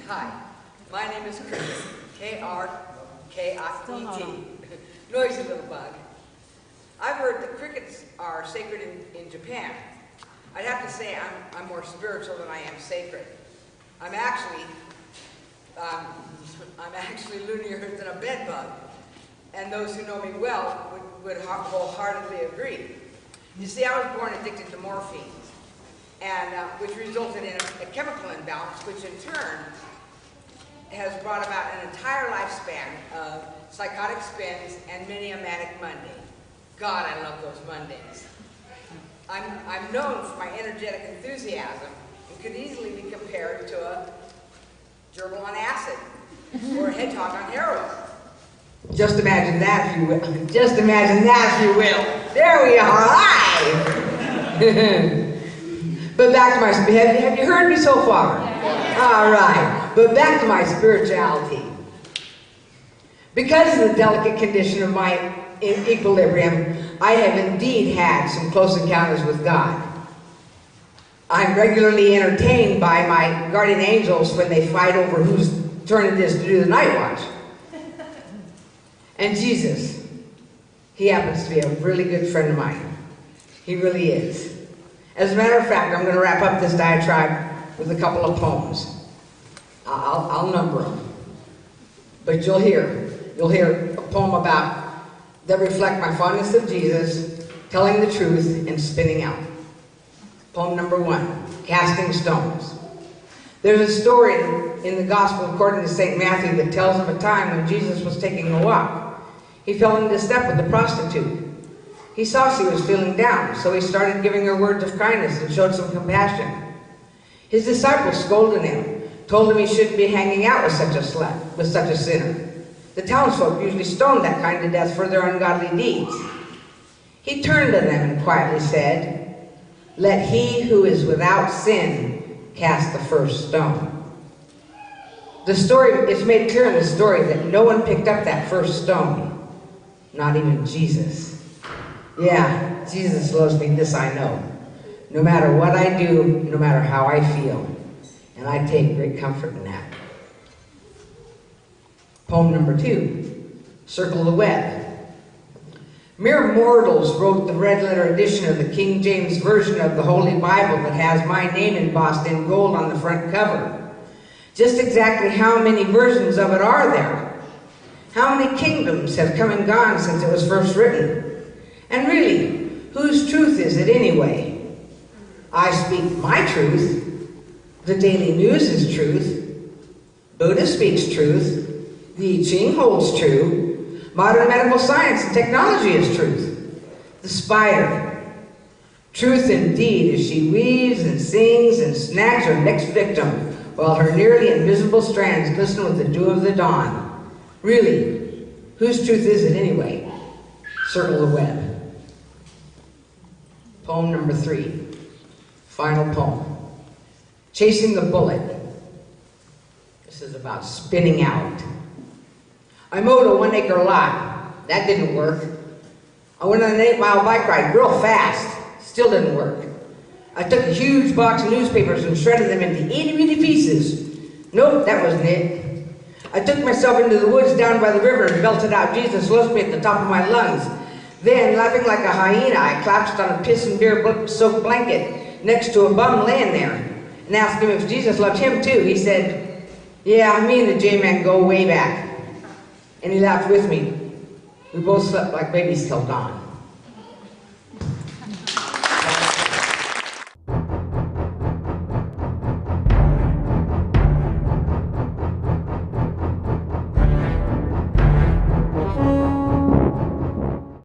Hi, my name is Kriket, K-R-K-I-E-T, noisy little bug. I've heard that crickets are sacred in Japan. I'd have to say I'm more spiritual than I am sacred. I'm actually loonier than a bed bug, and those who know me well would wholeheartedly agree. You see, I was born addicted to morphine, and which resulted in a chemical imbalance, which in turn has brought about an entire lifespan of psychotic spins and many a manic Monday. God, I love those Mondays. I'm known for my energetic enthusiasm and could easily be compared to a gerbil on acid or a hedgehog on heroin. Just imagine that, if you will. Just imagine that, if you will. There we are, live! But back to my, have you heard me so far? Yeah. All right, but back to my spirituality. Because of the delicate condition of my equilibrium, I have indeed had some close encounters with God. I'm regularly entertained by my guardian angels when they fight over whose turn it is to do the night watch. And Jesus, he happens to be a really good friend of mine. He really is. As a matter of fact, I'm going to wrap up this diatribe with a couple of poems. I'll number them. But you'll hear a poem that reflect my fondness of Jesus, telling the truth, and spinning out. Poem number 1, Casting Stones. There's a story in the Gospel according to St. Matthew that tells of a time when Jesus was taking a walk. He fell into step with a prostitute. He saw she was feeling down, so he started giving her words of kindness and showed some compassion. His disciples scolded him, told him he shouldn't be hanging out with such a slut, with such a sinner. The townsfolk usually stoned that kind to death for their ungodly deeds. He turned to them and quietly said, "Let he who is without sin cast the first stone." It's made clear in the story that no one picked up that first stone. Not even Jesus. Yeah, Jesus loves me, this I know. No matter what I do, no matter how I feel. And I take great comfort in that. Poem number 2, Circle the Web. Mere mortals wrote the red letter edition of the King James Version of the Holy Bible that has my name embossed in gold on the front cover. Just exactly how many versions of it are there? How many kingdoms have come and gone since it was first written? And really, whose truth is it anyway? I speak my truth. The Daily News is truth. Buddha speaks truth. The I Ching holds true. Modern medical science and technology is truth. The spider. Truth indeed, as she weaves and sings and snags her next victim, while her nearly invisible strands glisten with the dew of the dawn. Really, whose truth is it anyway? Circle the web. Poem number 3, final poem. Chasing the Bullet. This is about spinning out. I mowed a 1-acre lot. That didn't work. I went on an 8-mile bike ride real fast. Still didn't work. I took a huge box of newspapers and shredded them into itty-bitty pieces. Nope, that wasn't it. I took myself into the woods down by the river and belted out "Jesus loves me" at the top of my lungs. Then, laughing like a hyena, I collapsed on a piss and beer-soaked blanket next to a bum laying there and asked him if Jesus loved him too. He said, "Yeah, me and the J-Man go way back." And he laughed with me. We both slept like babies till dawn.